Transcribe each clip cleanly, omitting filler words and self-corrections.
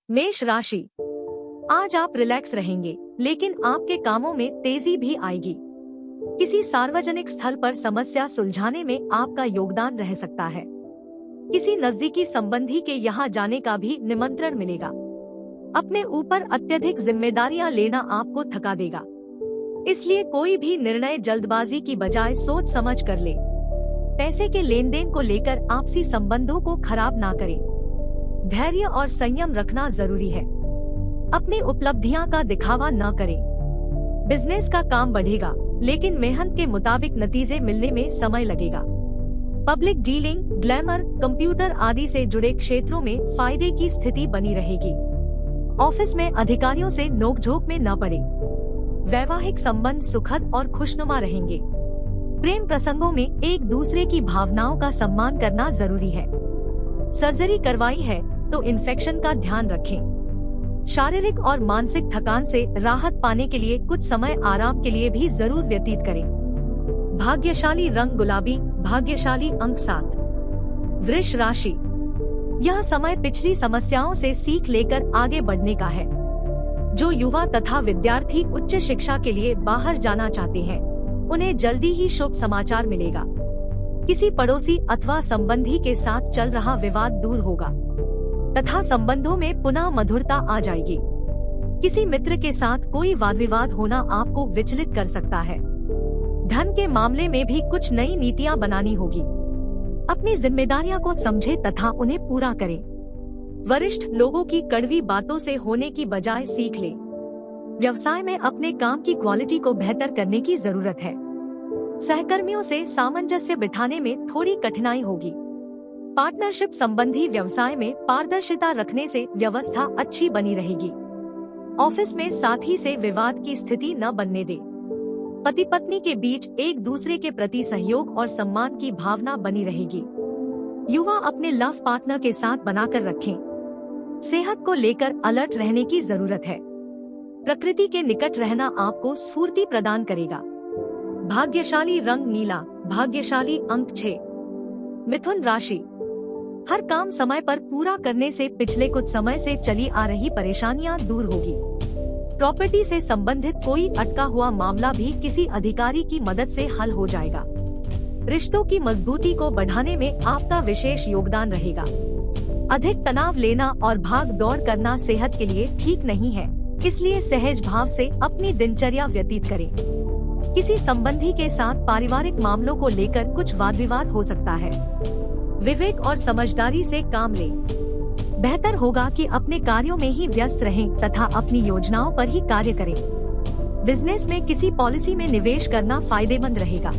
मेष राशि, आज आप रिलैक्स रहेंगे, लेकिन आपके कामों में तेजी भी आएगी। किसी सार्वजनिक स्थल पर समस्या सुलझाने में आपका योगदान रह सकता है। किसी नजदीकी संबंधी के यहाँ जाने का भी निमंत्रण मिलेगा। अपने ऊपर अत्यधिक जिम्मेदारियां लेना आपको थका देगा, इसलिए कोई भी निर्णय जल्दबाजी की बजाय सोच समझ कर ले। पैसे के लेन देन को लेकर आपसी संबंधों को खराब ना करें। धैर्य और संयम रखना जरूरी है। अपनी उपलब्धियां का दिखावा न करें। बिजनेस का काम बढ़ेगा, लेकिन मेहनत के मुताबिक नतीजे मिलने में समय लगेगा। पब्लिक डीलिंग, ग्लैमर, कंप्यूटर आदि से जुड़े क्षेत्रों में फायदे की स्थिति बनी रहेगी। ऑफिस में अधिकारियों से नोकझोंक में न पड़े। वैवाहिक संबंध सुखद और खुशनुमा रहेंगे। प्रेम प्रसंगों में एक दूसरे की भावनाओं का सम्मान करना जरूरी है। सर्जरी करवाई है तो इन्फेक्शन का ध्यान रखें। शारीरिक और मानसिक थकान से राहत पाने के लिए कुछ समय आराम के लिए भी जरूर व्यतीत करें। भाग्यशाली रंग गुलाबी, भाग्यशाली अंक 7। वृष राशि, यह समय पिछली समस्याओं से सीख लेकर आगे बढ़ने का है। जो युवा तथा विद्यार्थी उच्च शिक्षा के लिए बाहर जाना चाहते हैं, उन्हें जल्दी ही शुभ समाचार मिलेगा। किसी पड़ोसी अथवा संबंधी के साथ चल रहा विवाद दूर होगा तथा संबंधों में पुनः मधुरता आ जाएगी। किसी मित्र के साथ कोई वाद विवाद होना आपको विचलित कर सकता है। धन के मामले में भी कुछ नई नीतियां बनानी होगी। अपनी जिम्मेदारियां को समझे तथा उन्हें पूरा करें। वरिष्ठ लोगों की कड़वी बातों से होने की बजाय सीख ले। व्यवसाय में अपने काम की क्वालिटी को बेहतर करने की जरूरत है। सहकर्मियों से सामंजस्य बिठाने में थोड़ी कठिनाई होगी। पार्टनरशिप संबंधी व्यवसाय में पारदर्शिता रखने से व्यवस्था अच्छी बनी रहेगी। ऑफिस में साथी से विवाद की स्थिति न बनने दे। पति पत्नी के बीच एक दूसरे के प्रति सहयोग और सम्मान की भावना बनी रहेगी। युवा अपने लव पार्टनर के साथ बनाकर रखें। सेहत को लेकर अलर्ट रहने की जरूरत है। प्रकृति के निकट रहना आपको स्फूर्ति प्रदान करेगा। भाग्यशाली रंग नीला, भाग्यशाली अंक 6। मिथुन राशि, हर काम समय पर पूरा करने से पिछले कुछ समय से चली आ रही परेशानियां दूर होगी। प्रॉपर्टी से संबंधित कोई अटका हुआ मामला भी किसी अधिकारी की मदद से हल हो जाएगा। रिश्तों की मजबूती को बढ़ाने में आपका विशेष योगदान रहेगा। अधिक तनाव लेना और भाग दौड़ करना सेहत के लिए ठीक नहीं है, इसलिए सहज भाव से अपनी दिनचर्या व्यतीत करें। किसी संबंधी के साथ पारिवारिक मामलों को लेकर कुछ वाद विवाद हो सकता है। विवेक और समझदारी से काम लें। बेहतर होगा कि अपने कार्यों में ही व्यस्त रहें तथा अपनी योजनाओं पर ही कार्य करें। बिजनेस में किसी पॉलिसी में निवेश करना फायदेमंद रहेगा।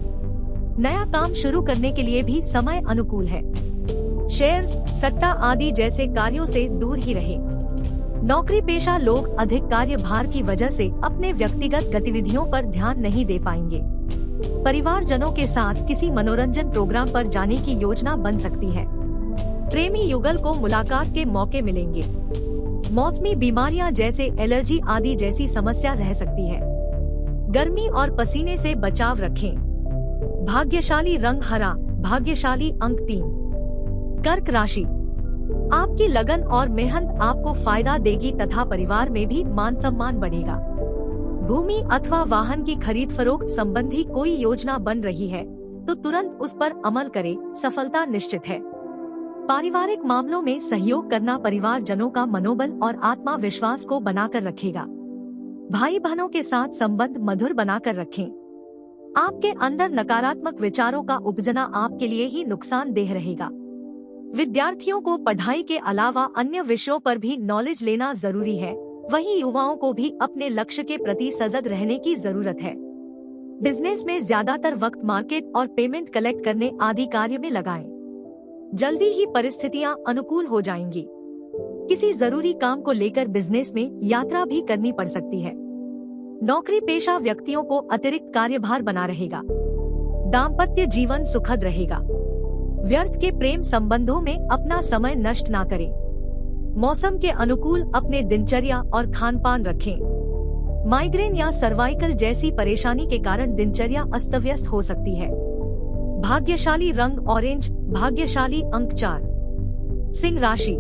नया काम शुरू करने के लिए भी समय अनुकूल है। शेयर्स, सट्टा आदि जैसे कार्यों से दूर ही रहें। नौकरी पेशा लोग अधिक कार्यभार की वजह से अपने व्यक्तिगत गतिविधियों पर ध्यान नहीं दे पाएंगे। परिवारजनों के साथ किसी मनोरंजन प्रोग्राम पर जाने की योजना बन सकती है। प्रेमी युगल को मुलाकात के मौके मिलेंगे। मौसमी बीमारियां जैसे एलर्जी आदि जैसी समस्या रह सकती है। गर्मी और पसीने से बचाव रखें। भाग्यशाली रंग हरा, भाग्यशाली अंक 3। कर्क राशि, आपकी लगन और मेहनत आपको फायदा देगी तथा परिवार में भी मान सम्मान बढ़ेगा। भूमि अथवा वाहन की खरीद फरोख्त संबंधी कोई योजना बन रही है तो तुरंत उस पर अमल करें, सफलता निश्चित है। पारिवारिक मामलों में सहयोग करना परिवारजनों का मनोबल और आत्मविश्वास को बनाकर रखेगा। भाई बहनों के साथ संबंध मधुर बनाकर रखें। आपके अंदर नकारात्मक विचारों का उपजना आपके लिए ही नुकसानदेह रहेगा। विद्यार्थियों को पढ़ाई के अलावा अन्य विषयों पर भी नॉलेज लेना जरूरी है। वहीं युवाओं को भी अपने लक्ष्य के प्रति सजग रहने की जरूरत है। बिजनेस में ज्यादातर वक्त मार्केट और पेमेंट कलेक्ट करने आदि कार्य में लगाएं। जल्दी ही परिस्थितियां अनुकूल हो जाएंगी। किसी जरूरी काम को लेकर बिजनेस में यात्रा भी करनी पड़ सकती है। नौकरी पेशा व्यक्तियों को अतिरिक्त कार्यभार बना रहेगा। दाम्पत्य जीवन सुखद रहेगा। व्यर्थ के प्रेम संबंधों में अपना समय नष्ट ना करें। मौसम के अनुकूल अपने दिनचर्या और खान पान रखें। माइग्रेन या सर्वाइकल जैसी परेशानी के कारण दिनचर्या अस्त-व्यस्त हो सकती है। भाग्यशाली रंग ऑरेंज, भाग्यशाली अंक 4। सिंह राशि,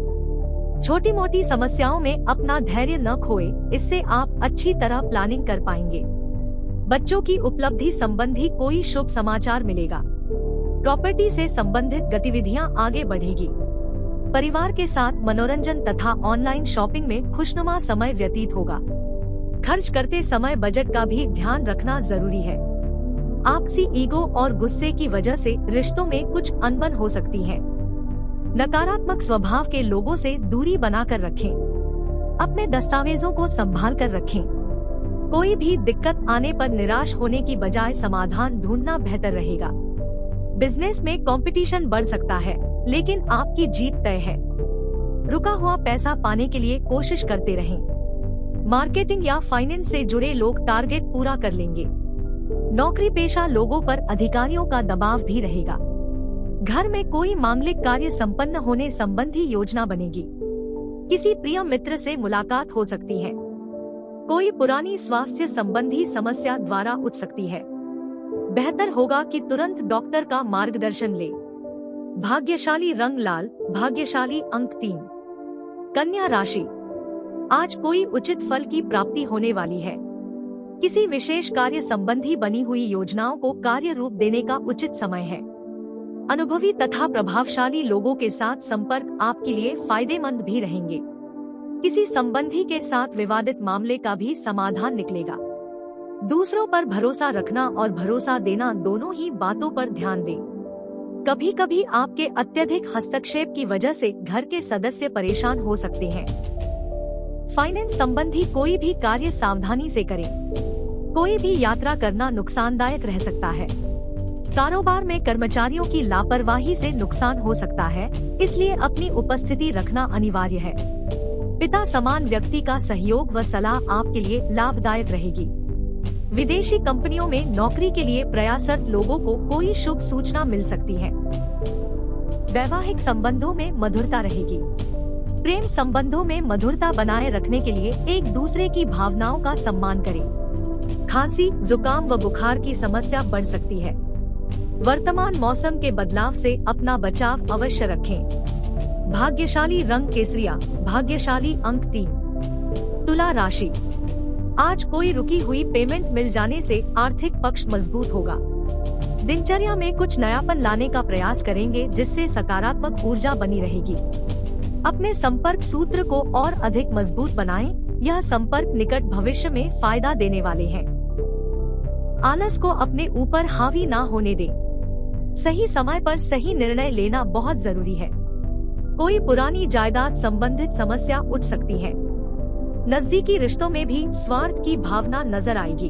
छोटी मोटी समस्याओं में अपना धैर्य न खोए, इससे आप अच्छी तरह प्लानिंग कर पाएंगे। बच्चों की उपलब्धि संबंधी कोई शुभ समाचार मिलेगा। प्रॉपर्टी से संबंधित गतिविधियां आगे बढ़ेगी। परिवार के साथ मनोरंजन तथा ऑनलाइन शॉपिंग में खुशनुमा समय व्यतीत होगा। खर्च करते समय बजट का भी ध्यान रखना जरूरी है। आपसी ईगो और गुस्से की वजह से रिश्तों में कुछ अनबन हो सकती है। नकारात्मक स्वभाव के लोगों से दूरी बनाकर रखें। अपने दस्तावेजों को संभाल कर रखें। कोई भी दिक्कत आने पर निराश होने की बजाय समाधान ढूंढना बेहतर रहेगा। बिजनेस में कंपटीशन बढ़ सकता है, लेकिन आपकी जीत तय है। रुका हुआ पैसा पाने के लिए कोशिश करते रहें। मार्केटिंग या फाइनेंस से जुड़े लोग टारगेट पूरा कर लेंगे। नौकरी पेशा लोगों पर अधिकारियों का दबाव भी रहेगा। घर में कोई मांगलिक कार्य संपन्न होने संबंधी योजना बनेगी। किसी प्रिय मित्र से मुलाकात हो सकती है। कोई पुरानी स्वास्थ्य संबंधी समस्या द्वारा उठ सकती है। बेहतर होगा कि तुरंत डॉक्टर का मार्गदर्शन ले। भाग्यशाली रंग लाल, भाग्यशाली अंक 3। कन्या राशि, आज कोई उचित फल की प्राप्ति होने वाली है। किसी विशेष कार्य संबंधी बनी हुई योजनाओं को कार्य रूप देने का उचित समय है। अनुभवी तथा प्रभावशाली लोगों के साथ संपर्क आपके लिए फायदेमंद भी रहेंगे। किसी संबंधी के साथ विवादित मामले का भी समाधान निकलेगा। दूसरों पर भरोसा रखना और भरोसा देना दोनों ही बातों पर ध्यान दें। कभी कभी आपके अत्यधिक हस्तक्षेप की वजह से घर के सदस्य परेशान हो सकते हैं। फाइनेंस संबंधी कोई भी कार्य सावधानी से करें। कोई भी यात्रा करना नुकसानदायक रह सकता है। कारोबार में कर्मचारियों की लापरवाही से नुकसान हो सकता है, इसलिए अपनी उपस्थिति रखना अनिवार्य है। पिता समान व्यक्ति का सहयोग व सलाह आपके लिए लाभदायक रहेगी। विदेशी कंपनियों में नौकरी के लिए प्रयासरत लोगों को कोई शुभ सूचना मिल सकती है। वैवाहिक संबंधों में मधुरता रहेगी। प्रेम संबंधों में मधुरता बनाए रखने के लिए एक दूसरे की भावनाओं का सम्मान करें। खांसी, जुकाम व बुखार की समस्या बढ़ सकती है। वर्तमान मौसम के बदलाव से अपना बचाव अवश्य रखें। भाग्यशाली रंग केसरिया, भाग्यशाली अंक 3। तुला राशि, आज कोई रुकी हुई पेमेंट मिल जाने से आर्थिक पक्ष मजबूत होगा। दिनचर्या में कुछ नयापन लाने का प्रयास करेंगे, जिससे सकारात्मक ऊर्जा बनी रहेगी। अपने संपर्क सूत्र को और अधिक मजबूत बनाएं। यह संपर्क निकट भविष्य में फायदा देने वाले हैं। आलस को अपने ऊपर हावी ना होने दें। सही समय पर सही निर्णय लेना बहुत जरूरी है। कोई पुरानी जायदाद संबंधित समस्या उठ सकती है। नजदीकी रिश्तों में भी स्वार्थ की भावना नजर आएगी।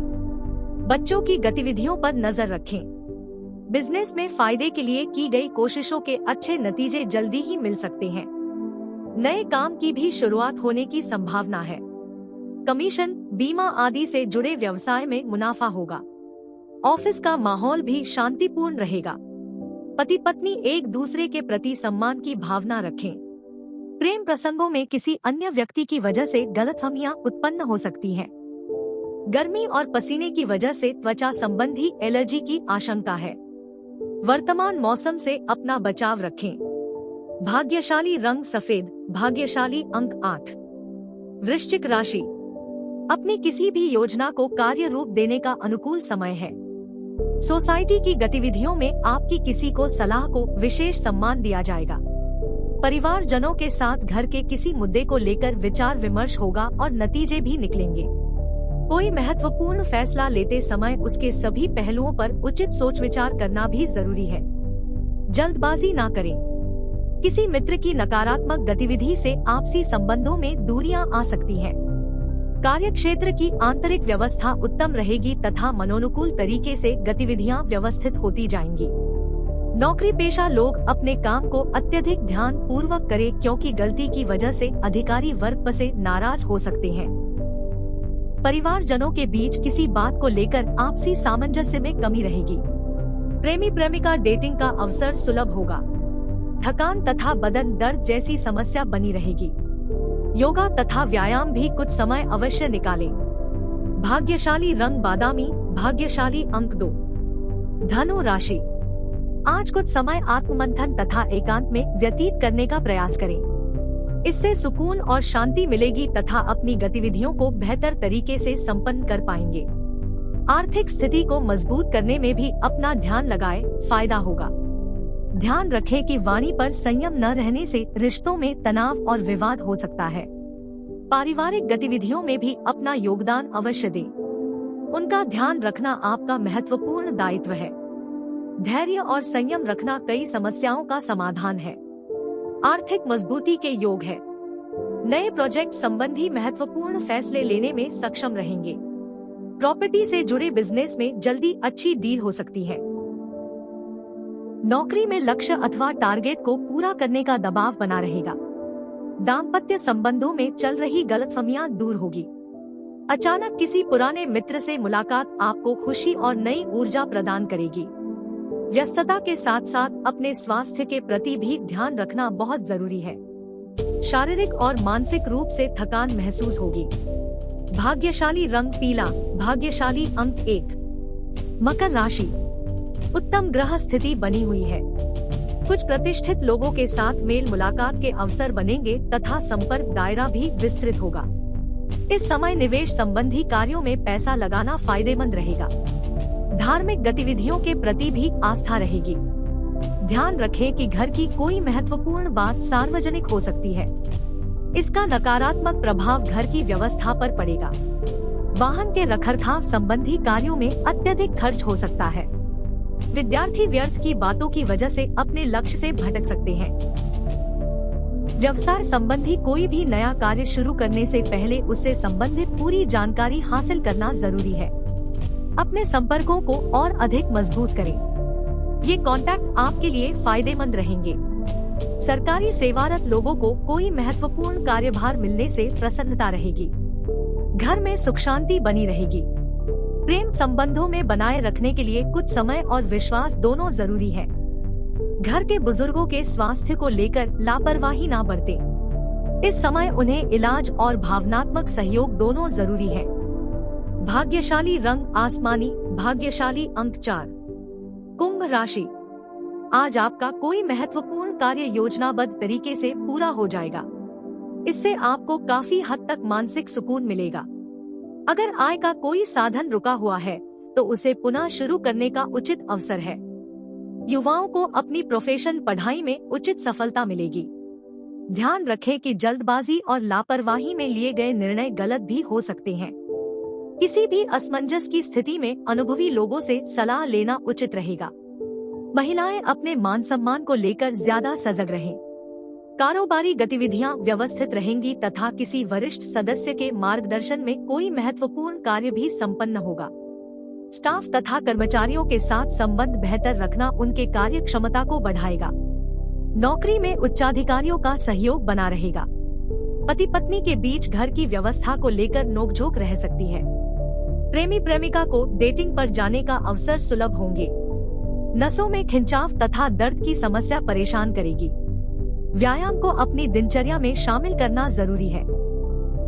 बच्चों की गतिविधियों पर नजर रखें। बिजनेस में फायदे के लिए की गई कोशिशों के अच्छे नतीजे जल्दी ही मिल सकते हैं। नए काम की भी शुरुआत होने की संभावना है। कमीशन, बीमा आदि से जुड़े व्यवसाय में मुनाफा होगा। ऑफिस का माहौल भी शांतिपूर्ण रहेगा। पति पत्नी एक दूसरे के प्रति सम्मान की भावना रखें। प्रेम प्रसंगों में किसी अन्य व्यक्ति की वजह से गलतफहमियां उत्पन्न हो सकती हैं। गर्मी और पसीने की वजह से त्वचा संबंधी एलर्जी की आशंका है। वर्तमान मौसम से अपना बचाव रखें। भाग्यशाली रंग सफेद, भाग्यशाली अंक 8। वृश्चिक राशि, अपनी किसी भी योजना को कार्य रूप देने का अनुकूल समय है। सोसाइटी की गतिविधियों में आपकी किसी को सलाह को विशेष सम्मान दिया जाएगा। परिवारजनों के साथ घर के किसी मुद्दे को लेकर विचार विमर्श होगा और नतीजे भी निकलेंगे। कोई महत्वपूर्ण फैसला लेते समय उसके सभी पहलुओं पर उचित सोच विचार करना भी जरूरी है। जल्दबाजी ना करें। किसी मित्र की नकारात्मक गतिविधि से आपसी संबंधों में दूरियां आ सकती हैं। कार्यक्षेत्र की आंतरिक व्यवस्था उत्तम रहेगी तथा मनोनुकूल तरीके से गतिविधियां व्यवस्थित होती जाएंगी। नौकरी पेशा लोग अपने काम को अत्यधिक ध्यान पूर्वक करें, क्योंकि गलती की वजह से अधिकारी वर्ग से नाराज हो सकते हैं। परिवारजनों के बीच किसी बात को लेकर आपसी सामंजस्य में कमी रहेगी। प्रेमी प्रेमिका डेटिंग का अवसर सुलभ होगा। थकान तथा बदन दर्द जैसी समस्या बनी रहेगी। योगा तथा व्यायाम भी कुछ समय अवश्य निकालें। भाग्यशाली रंग बादामी, भाग्यशाली अंक 2। धनु राशि, आज कुछ समय आत्ममंथन तथा एकांत में व्यतीत करने का प्रयास करें। इससे सुकून और शांति मिलेगी तथा अपनी गतिविधियों को बेहतर तरीके से संपन्न कर पाएंगे। आर्थिक स्थिति को मजबूत करने में भी अपना ध्यान लगाए, फायदा होगा। ध्यान रखें कि वाणी पर संयम न रहने से रिश्तों में तनाव और विवाद हो सकता है। पारिवारिक गतिविधियों में भी अपना योगदान अवश्य दें। उनका ध्यान रखना आपका महत्वपूर्ण दायित्व है। धैर्य और संयम रखना कई समस्याओं का समाधान है। आर्थिक मजबूती के योग है। नए प्रोजेक्ट संबंधी महत्वपूर्ण फैसले लेने में सक्षम रहेंगे। प्रॉपर्टी से जुड़े बिजनेस में जल्दी अच्छी डील हो सकती है। नौकरी में लक्ष्य अथवा टारगेट को पूरा करने का दबाव बना रहेगा। दाम्पत्य संबंधों में चल रही गलतफहमियां दूर होगी। अचानक किसी पुराने मित्र से मुलाकात आपको खुशी और नई ऊर्जा प्रदान करेगी। व्यस्तता के साथ साथ अपने स्वास्थ्य के प्रति भी ध्यान रखना बहुत जरूरी है। शारीरिक और मानसिक रूप से थकान महसूस होगी। भाग्यशाली रंग पीला, भाग्यशाली अंक 1। मकर राशि, उत्तम ग्रह स्थिति बनी हुई है। कुछ प्रतिष्ठित लोगों के साथ मेल मुलाकात के अवसर बनेंगे तथा संपर्क दायरा भी विस्तृत होगा। इस समय निवेश संबंधी कार्यों में पैसा लगाना फायदेमंद रहेगा। धार्मिक गतिविधियों के प्रति भी आस्था रहेगी। ध्यान रखें कि घर की कोई महत्वपूर्ण बात सार्वजनिक हो सकती है। इसका नकारात्मक प्रभाव घर की व्यवस्था पर पड़ेगा। वाहन के रखरखाव संबंधी कार्यों में अत्यधिक खर्च हो सकता है। विद्यार्थी व्यर्थ की बातों की वजह से अपने लक्ष्य से भटक सकते हैं। व्यवसाय संबंधी कोई भी नया कार्य शुरू करने से पहले उससे संबंधित पूरी जानकारी हासिल करना जरूरी है। अपने संपर्कों को और अधिक मजबूत करें। ये कॉन्टैक्ट आपके लिए फायदेमंद रहेंगे। सरकारी सेवारत लोगों को कोई महत्वपूर्ण कार्यभार मिलने से प्रसन्नता रहेगी। घर में सुख शांति बनी रहेगी। प्रेम संबंधों में बनाए रखने के लिए कुछ समय और विश्वास दोनों जरूरी है। घर के बुजुर्गों के स्वास्थ्य को लेकर लापरवाही ना बरतें। इस समय उन्हें इलाज और भावनात्मक सहयोग दोनों जरूरी है। भाग्यशाली रंग आसमानी, भाग्यशाली अंक 4। कुंभ राशि, आज आपका कोई महत्वपूर्ण कार्य योजनाबद्ध तरीके से पूरा हो जाएगा। इससे आपको काफी हद तक मानसिक सुकून मिलेगा। अगर आय का कोई साधन रुका हुआ है तो उसे पुनः शुरू करने का उचित अवसर है। युवाओं को अपनी प्रोफेशन पढ़ाई में उचित सफलता मिलेगी। ध्यान रखें कि जल्दबाजी और लापरवाही में लिए गए निर्णय गलत भी हो सकते हैं। किसी भी असमंजस की स्थिति में अनुभवी लोगों से सलाह लेना उचित रहेगा। महिलाएं अपने मान सम्मान को लेकर ज्यादा सजग रहें। कारोबारी गतिविधियां व्यवस्थित रहेंगी तथा किसी वरिष्ठ सदस्य के मार्गदर्शन में कोई महत्वपूर्ण कार्य भी संपन्न होगा। स्टाफ तथा कर्मचारियों के साथ संबंध बेहतर रखना उनके कार्य क्षमता को बढ़ाएगा। नौकरी में उच्चाधिकारियों का सहयोग बना रहेगा। पति पत्नी के बीच घर की व्यवस्था को लेकर नोकझोंक रह सकती है। प्रेमी प्रेमिका को डेटिंग पर जाने का अवसर सुलभ होंगे। नसों में खिंचाव तथा दर्द की समस्या परेशान करेगी। व्यायाम को अपनी दिनचर्या में शामिल करना जरूरी है।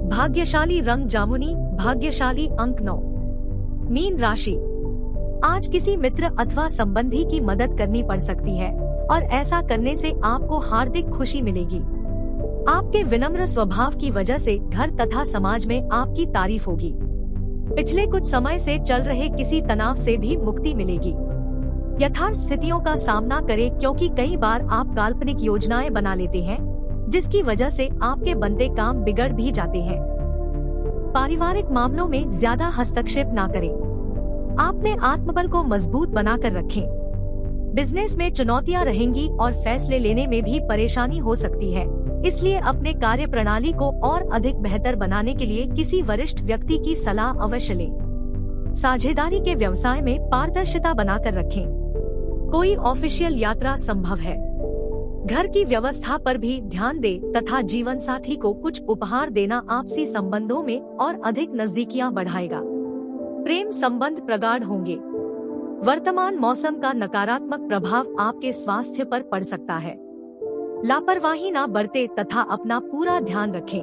भाग्यशाली रंग जामुनी, भाग्यशाली अंक 9। मीन राशि, आज किसी मित्र अथवा संबंधी की मदद करनी पड़ सकती है और ऐसा करने से आपको हार्दिक खुशी मिलेगी। आपके विनम्र स्वभाव की वजह से घर तथा समाज में आपकी तारीफ होगी। पिछले कुछ समय से चल रहे किसी तनाव से भी मुक्ति मिलेगी। यथार्थ स्थितियों का सामना करें क्योंकि कई बार आप काल्पनिक योजनाएं बना लेते हैं जिसकी वजह से आपके बनते काम बिगड़ भी जाते हैं। पारिवारिक मामलों में ज्यादा हस्तक्षेप ना करें। अपने आत्मबल को मजबूत बनाकर रखें। बिजनेस में चुनौतियां रहेंगी और फैसले लेने में भी परेशानी हो सकती है, इसलिए अपने कार्य प्रणाली को और अधिक बेहतर बनाने के लिए किसी वरिष्ठ व्यक्ति की सलाह अवश्य लें। साझेदारी के व्यवसाय में पारदर्शिता बनाकर रखें। कोई ऑफिशियल यात्रा संभव है। घर की व्यवस्था पर भी ध्यान दें तथा जीवन साथी को कुछ उपहार देना आपसी संबंधों में और अधिक नजदीकियां बढ़ाएगा। प्रेम संबंध प्रगाढ़ होंगे। वर्तमान मौसम का नकारात्मक प्रभाव आपके स्वास्थ्य पर पड़ सकता है। लापरवाही ना बरते तथा अपना पूरा ध्यान रखें।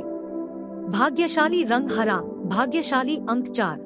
भाग्यशाली रंग हरा, भाग्यशाली अंक 4।